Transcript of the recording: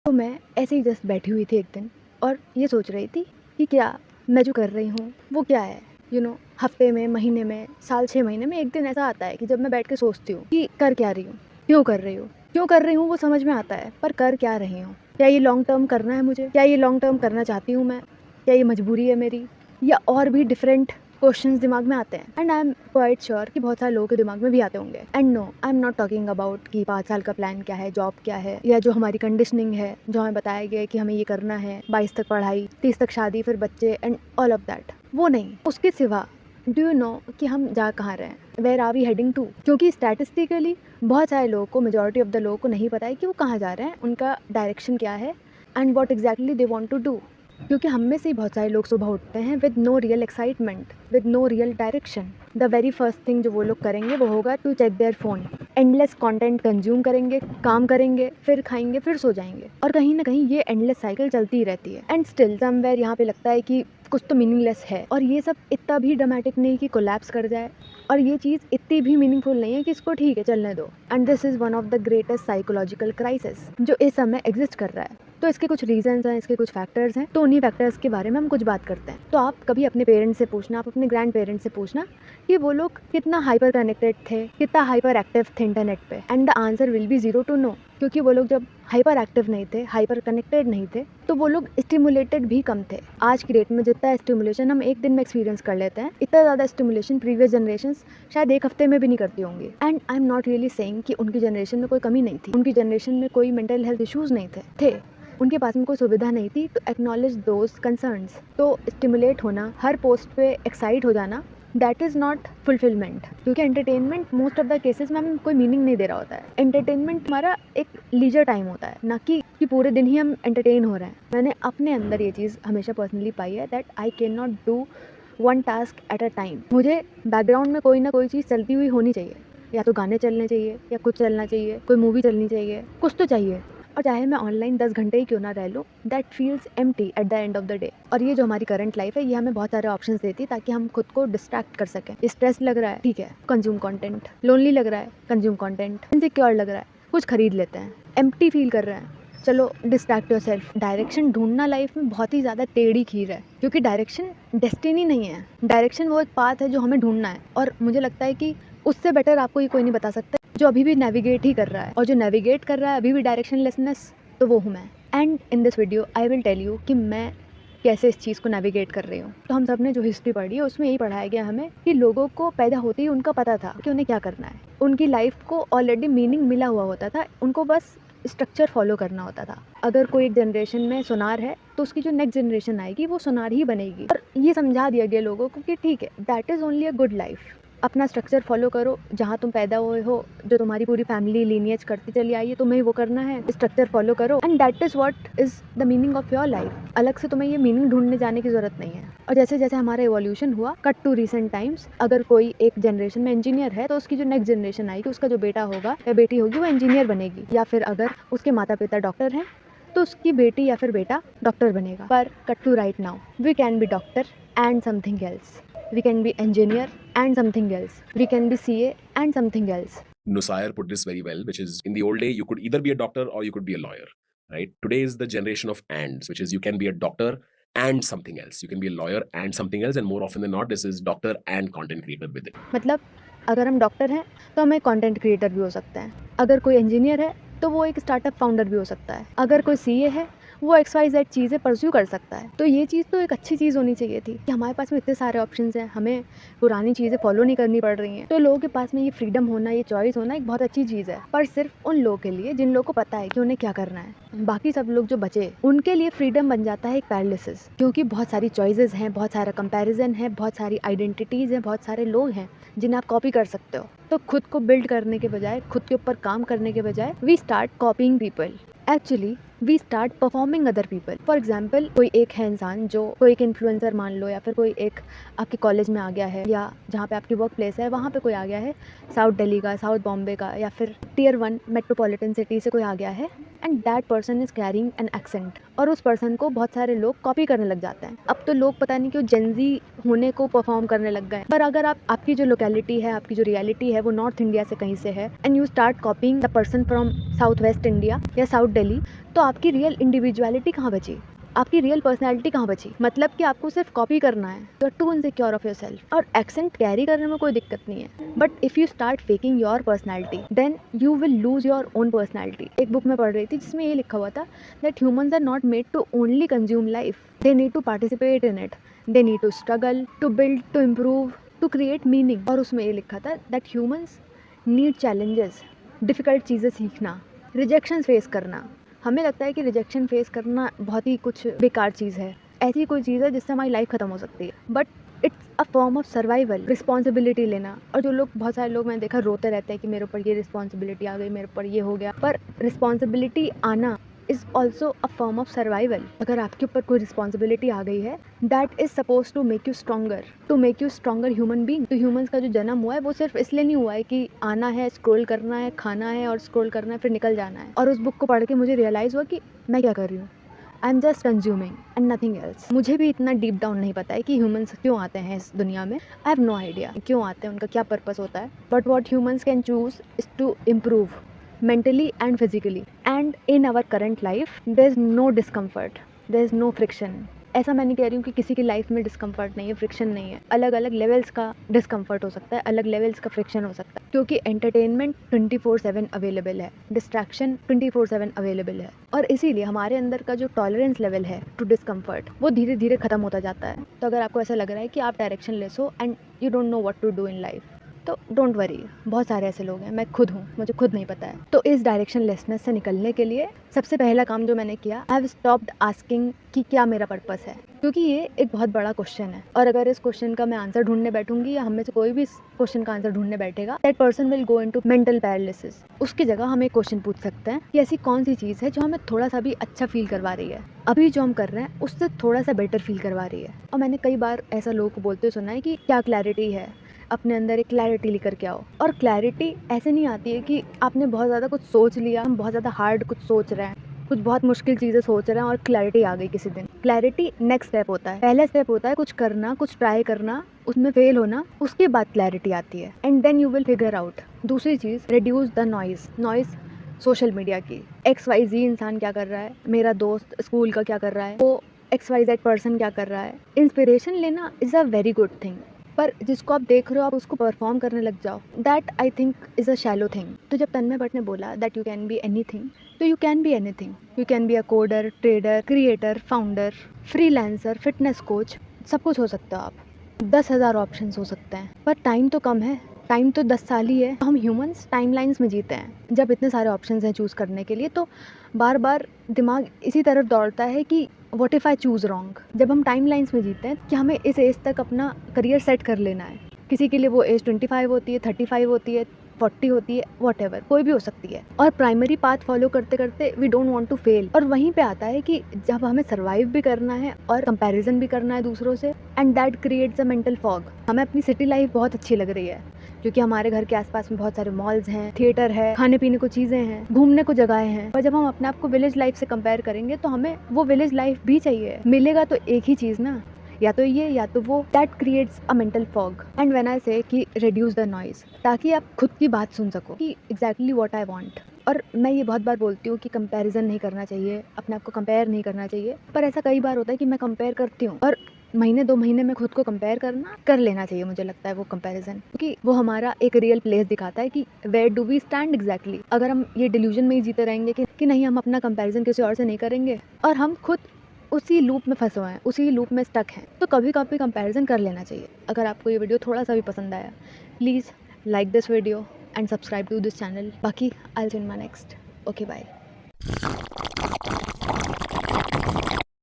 तो मैं ऐसे ही जस्ट बैठी हुई थी एक दिन और ये सोच रही थी कि क्या मैं जो कर रही हूँ वो क्या है। हफ्ते में, महीने में, साल 6 महीने में एक दिन ऐसा आता है कि जब मैं बैठ के सोचती हूँ कि कर क्या रही हूँ, क्यों कर रही हूँ, क्यों कर रही हूँ वो समझ में आता है, पर कर क्या रही हूँ। क्या ये लॉन्ग टर्म करना है मुझे, क्या ये लॉन्ग टर्म करना चाहती हूँ मैं, क्या ये मजबूरी है मेरी, या और भी डिफरेंट क्वेश्चंस दिमाग में आते हैं। And I am quite sure कि बहुत सारे लोगों के दिमाग में भी आते होंगे। And no, I am not talking about कि 5 साल का प्लान क्या है, जॉब क्या है, या जो हमारी कंडीशनिंग है, जो हमें बताया गया है कि हमें ये करना है, 22 तक पढ़ाई, 30 तक शादी, फिर बच्चे एंड ऑल ऑफ दैट। वो नहीं, उसके सिवा डू यू नो कि हम जा कहाँ रहे हैं, where are we heading to. क्योंकि स्टैटिस्टिकली बहुत सारे लोगों को, मेजॉरिटी ऑफ द लोगों को नहीं पता है कि वो कहाँ जा रहे हैं, उनका डायरेक्शन क्या है and what exactly they want to do. क्योंकि हम में से ही बहुत सारे लोग सुबह उठते हैं with no real excitement, with no real direction. The very first thing जो वो लोग करेंगे वो होगा to check their phone, endless content consume करेंगे, काम करेंगे, फिर खाएंगे, फिर सो जाएंगे, और कहीं ना कहीं ये एंडलेस साइकिल चलती ही रहती है। एंड स्टिल समवेयर यहाँ पे लगता है कि कुछ तो मीनिंगलेस है, और ये सब इतना भी ड्रामेटिक नहीं कि कोलैप्स कर जाए, और ये चीज़ इतनी भी मीनिंगफुल नहीं है कि इसको ठीक है चलने दो। And this is one of the greatest psychological crisis जो इस समय एग्जिस्ट कर रहा है। तो इसके कुछ रीजंस हैं, इसके कुछ फैक्टर्स हैं, तो उन्हीं फैक्टर्स के बारे में हम कुछ बात करते हैं। तो आप कभी अपने पेरेंट्स से पूछना, आप अपने ग्रैंड पेरेंट्स से पूछना कि वो लोग कितना हाइपर कनेक्टेड थे, कितना हाइपर एक्टिव थे इंटरनेट पे, and the answer will be 0 to no। क्योंकि वो लोग जब हाइपर एक्टिव नहीं थे, हाइपर कनेक्टेड नहीं थे, तो वो लोग स्टिमुलेटेड भी कम थे। आज की डेट में जितना स्टिमुलेशन हम एक दिन में एक्सपीरियंस कर लेते हैं, इतना ज़्यादा स्टिमुलेशन प्रीवियस जनरेशंस शायद एक हफ्ते में भी नहीं करती होंगी। And I am not really saying कि उनकी जनरेशन में कोई कमी नहीं थी, उनकी जनरेशन में कोई मेंटल हेल्थ इश्यूज नहीं थे, उनके पास में कोई सुविधा नहीं थी टू एक्नॉलेज दोज कंसर्न्स। तो स्टिमुलेट होना, हर पोस्ट पे एक्साइट हो जाना, दैट इज़ नॉट फुलफिलमेंट। क्योंकि entertainment most of the cases में हमें कोई मीनिंग नहीं दे रहा होता है। एंटरटेनमेंट हमारा एक लीजर टाइम होता है, ना कि पूरे दिन ही हम एंटरटेन हो रहे हैं। मैंने अपने अंदर ये चीज़ हमेशा पर्सनली पाई है that I can not do one task at a time. मुझे बैकग्राउंड में कोई ना कोई चीज़ चलती हुई होनी चाहिए, या तो गाने चलने चाहिए, या कुछ चलना चाहिए, कोई मूवी चलनी चाहिए, कुछ तो चाहिए। और चाहे मैं ऑनलाइन 10 घंटे ही क्यों ना रह लूँ, that feels empty at the end of the day. और ये जो हमारी करंट लाइफ है, ये हमें बहुत सारे ऑप्शंस देती है ताकि हम खुद को डिस्ट्रैक्ट कर सकें। स्ट्रेस लग रहा है, ठीक है, कंज्यूम कंटेंट। लोनली लग रहा है, कंज्यूम कंटेंट। इनसिक्योर लग रहा है, कुछ खरीद लेते हैं। एम्प्टी फील कर रहे हैं, चलो डिस्ट्रैक्ट योरसेल्फ। डायरेक्शन ढूंढना लाइफ में बहुत ही ज़्यादा टेढ़ी खीर है, क्योंकि डायरेक्शन डेस्टिनी नहीं है। डायरेक्शन वो एक पाथ है जो हमें ढूंढना है, और मुझे लगता है कि उससे बेटर आपको ये कोई नहीं बता सकता जो अभी भी नेविगेट ही कर रहा है। और जो नेविगेट कर रहा है अभी भी डायरेक्शनलेसनेस, तो वो हूँ मैं। And in this video I will tell you कि मैं कैसे इस चीज़ को नेविगेट कर रही हूँ। तो हम सब ने जो हिस्ट्री पढ़ी है उसमें यही पढ़ाया गया हमें कि लोगों को पैदा होते ही उनका पता था कि उन्हें क्या करना है। उनकी लाइफ को ऑलरेडी मीनिंग मिला हुआ होता था, उनको बस स्ट्रक्चर फॉलो करना होता था। अगर कोई एक जनरेशन में सुनार है तो उसकी जो नेक्स्ट जनरेशन आएगी वो सुनार ही बनेगी। और ये समझा दिया गया लोगों को कि ठीक है, that is only a good life. अपना स्ट्रक्चर फॉलो करो, जहाँ तुम पैदा हुए हो, जो तुम्हारी पूरी फैमिली लीनियज करती चली आई है, तुम्हें वो करना है, स्ट्रक्चर फॉलो करो, and that is what is the meaning of your life. अलग से तुम्हें ये मीनिंग ढूंढने जाने की ज़रूरत नहीं है। और जैसे जैसे हमारा एवोल्यूशन हुआ, कट टू रिसेंट टाइम्स, अगर कोई एक जनरेशन में इंजीनियर है तो उसकी जो नेक्स्ट जनरेशन आएगी, उसका जो बेटा होगा या बेटी होगी, वो इंजीनियर बनेगी। या फिर अगर उसके माता पिता डॉक्टर हैं तो उसकी बेटी या फिर बेटा डॉक्टर बनेगा। पर cut to right now, we can be doctor and something else, we can be engineer and something else, we can be CA and something else. Nusair put this very well, which is in the old day you could either be a doctor or you could be a lawyer, right? Today is the generation of ands, which is you can be a doctor and something else, you can be a lawyer and something else, and more often than not this is doctor and content creator with it. मतलब अगर हम doctor हैं तो हम एक content creator भी हो सकते हैं, अगर कोई इंजीनियर है तो वो एक स्टार्टअप फाउंडर भी हो सकता है, अगर कोई CA है वो XYZ चीज़ें परस्यू कर सकता है। तो ये चीज़ तो एक अच्छी चीज़ होनी चाहिए थी कि हमारे पास में इतने सारे ऑप्शंस हैं, हमें पुरानी चीज़ें फॉलो नहीं करनी पड़ रही हैं। तो लोगों के पास में ये फ्रीडम होना, ये चॉइस होना एक बहुत अच्छी चीज़ है, पर सिर्फ उन लोगों के लिए जिन लोगों को पता है कि उन्हें क्या करना है। बाकी सब लोग जो बचे, उनके लिए फ्रीडम बन जाता है एक पैरालिसिस, क्योंकि बहुत सारी चॉइसेस हैं, बहुत सारा कंपैरिजन है, बहुत सारी आइडेंटिटीज़ हैं, बहुत सारे लोग हैं जिन्हें आप कॉपी कर सकते हो। तो खुद को बिल्ड करने के बजाय, खुद के ऊपर काम करने के बजाय, we start copying people. Actually we start performing other people. For example, कोई एक है इंसान जो कोई एक इन्फ्लुएंसर मान लो, या फिर कोई एक आपके कॉलेज में आ गया है, या जहाँ पे आपकी वर्क प्लेस है वहाँ पे कोई आ गया है, साउथ दिल्ली का, साउथ बॉम्बे का, या फिर Tier 1 मेट्रोपॉलिटन सिटी से कोई आ गया है, and that person is carrying an accent, और उस पर्सन को बहुत सारे लोग कॉपी करने लग जाते हैं। अब तो लोग पता नहीं क्यों जेनजी होने को परफॉर्म करने लग गए हैं। पर अगर आपकी जो लोकेलिटी है, आपकी जो रियलिटी है वो नॉर्थ इंडिया से कहीं से है and you start copying the person from south west India या साउथ दिल्ली, तो आपकी रियल इंडिविजुअलिटी कहाँ बची, आपकी रियल पर्सनैलिटी कहाँ बची? मतलब कि आपको सिर्फ कॉपी करना है। You are too insecure of yourself. और एक्सेंट कैरी करने में कोई दिक्कत नहीं है, but if you start faking your personality then you will lose your own personality. एक बुक में पढ़ रही थी जिसमें ये लिखा हुआ था that humans are not made to only consume life, they need to participate in it, they need to struggle, to build, to improve, to create meaning. और उसमें ये लिखा था that humans need challenges, difficult चीज़ें सीखना, rejection face करना। हमें लगता है कि रिजेक्शन फेस करना बहुत ही कुछ बेकार चीज़ है, ऐसी कोई चीज़ है जिससे हमारी लाइफ ख़त्म हो सकती है, but it's a form of survival. Responsibility लेना, और जो लोग, बहुत सारे लोग मैंने देखा रोते रहते हैं कि मेरे ऊपर ये रिस्पॉन्सिबिलिटी आ गई, मेरे ऊपर ये हो गया, पर रिस्पॉन्सिबिलिटी आना is also a form of survival. अगर आपके ऊपर कोई रिस्पॉन्सिबिलिटी आ गई है, that is suppose to make you stronger human being. तो ह्यूमन्स का जो जन्म हुआ है वो सिर्फ इसलिए नहीं हुआ है कि आना है, स्क्रॉल करना है, खाना है और स्क्रॉल करना है, फिर निकल जाना है। और उस बुक को पढ़ के मुझे रियलाइज़ हुआ कि मैं क्या कर रही हूँ, I am just consuming and nothing else. मुझे भी इतना डीप डाउन नहीं पता है कि ह्यूमन्स क्यों आते हैं इस दुनिया में। आई हैव नो आइडिया क्यों आते हैं, उनका क्या पर्पस होता है, but what humans can choose is to improve mentally and physically, and in our current life there is no discomfort, there is no friction। ऐसा मैं नहीं कह रही हूँ कि किसी की लाइफ में डिस्कम्फर्ट नहीं है, फ्रिक्शन नहीं है। अलग अलग लेवल्स का डिस्कम्फर्ट हो सकता है, अलग लेवल्स का फ्रिक्शन हो सकता है, क्योंकि एंटरटेनमेंट 24/7 अवेलेबल है, डिस्ट्रैक्शन 24/7 अवेलेबल है, और इसीलिए हमारे अंदर का जो टॉलरेंस लेवल है टू डिस्कम्फर्ट वो धीरे धीरे ख़त्म होता जाता है। तो अगर आपको ऐसा लग रहा है कि आप डायरेक्शन लेस हो and you don't know what to do in life, तो डोंट वरी, बहुत सारे ऐसे लोग हैं, मैं खुद हूँ, मुझे खुद नहीं पता है। तो इस डायरेक्शन लेसनेस से निकलने के लिए सबसे पहला काम जो मैंने किया, आई हैव स्टॉप्ड आस्किंग कि क्या मेरा पर्पस है, क्योंकि ये एक बहुत बड़ा क्वेश्चन है, और अगर इस क्वेश्चन का मैं आंसर ढूंढने बैठूंगी या हम में से कोई भी इस क्वेश्चन का आंसर ढूंढने बैठेगा, that person will go into mental paralysis. उसकी जगह हम एक क्वेश्चन पूछ सकते हैं कि ऐसी कौन सी चीज़ है जो हमें थोड़ा सा भी अच्छा फील करवा रही है, अभी जो हम कर रहे हैं उससे थोड़ा सा बेटर फील करवा रही है। और मैंने कई बार ऐसा लोगों को बोलते सुना है कि क्या क्लैरिटी है, अपने अंदर एक क्लैरिटी लेकर के आओ। और क्लैरिटी ऐसे नहीं आती है कि आपने बहुत ज़्यादा कुछ सोच लिया, हम बहुत ज़्यादा हार्ड कुछ सोच रहे हैं, कुछ बहुत मुश्किल चीज़ें सोच रहे हैं और क्लैरिटी आ गई किसी दिन। क्लैरिटी नेक्स्ट स्टेप होता है, पहला स्टेप होता है कुछ करना, कुछ ट्राई करना, उसमें फेल होना, उसके बाद क्लैरिटी आती है, and then you will figure out. दूसरी चीज़, reduce the noise social media की। XYZ इंसान क्या कर रहा है, मेरा दोस्त स्कूल का क्या कर रहा है, वो XYZ पर्सन क्या कर रहा है। इंस्पिरेशन लेना is a very good thing, पर जिसको आप देख रहे हो आप उसको परफॉर्म करने लग जाओ, that I think is a shallow thing. तो जब तन्मय भट्ट ने बोला that you can be anything, तो you can be anything. You can be a coder, trader, creator, founder, freelancer, fitness coach, सब कुछ हो सकता है आप। 10,000 ऑप्शंस हो सकते हैं, पर टाइम तो कम है, टाइम तो 10 साल ही है। हम ह्यूमंस टाइमलाइंस में जीते हैं। जब इतने सारे ऑप्शंस हैं चूज़ करने के लिए, तो बार बार दिमाग इसी तरफ दौड़ता है कि what if I choose wrong. जब हम टाइमलाइंस में जीते हैं कि हमें इस एज तक अपना करियर सेट कर लेना है, किसी के लिए वो एज 25 होती है, 35 होती है, 40 होती है, व्हाटएवर, कोई भी हो सकती है। और प्राइमरी पाथ फॉलो करते करते we don't want to fail. और वहीं पे आता है कि जब हमें सर्वाइव भी करना है और कंपैरिजन भी करना है दूसरों से, and that creates a mental fog. हमें अपनी सिटी लाइफ बहुत अच्छी लग रही है क्योंकि हमारे घर के आसपास में बहुत सारे मॉल्स हैं, थिएटर है, खाने पीने को चीज़ें हैं, घूमने को जगहें हैं। पर जब हम अपने आप को विलेज लाइफ से कंपेयर करेंगे तो हमें वो विलेज लाइफ भी चाहिए। मिलेगा तो एक ही चीज़ ना, या तो ये या तो वो। That creates a mental fog. And when I से कि रिड्यूस द नॉइज, ताकि आप खुद की बात सुन सको कि एग्जैक्टली व्हाट आई वांट। और मैं ये बहुत बार बोलती हूँ कि कंपैरिजन नहीं करना चाहिए, अपने आप को कंपेयर नहीं करना चाहिए, पर ऐसा कई बार होता है कि मैं कंपेयर करती हूँ और महीने 2 महीने में खुद को कंपेयर कर लेना चाहिए, मुझे लगता है वो कंपैरिजन, क्योंकि वो हमारा एक रियल प्लेस दिखाता है कि where do we stand exactly. अगर हम ये डिल्यूजन में ही जीते रहेंगे कि नहीं, हम अपना कंपैरिजन किसी और से नहीं करेंगे और हम खुद उसी लूप में फंसे हुए हैं, उसी लूप में स्टक हैं, तो कभी कभी कंपैरिजन कर लेना चाहिए। अगर आपको ये वीडियो थोड़ा सा भी पसंद आया, please like this video and subscribe to this channel. बाकी I will see you in my next. Okay, bye.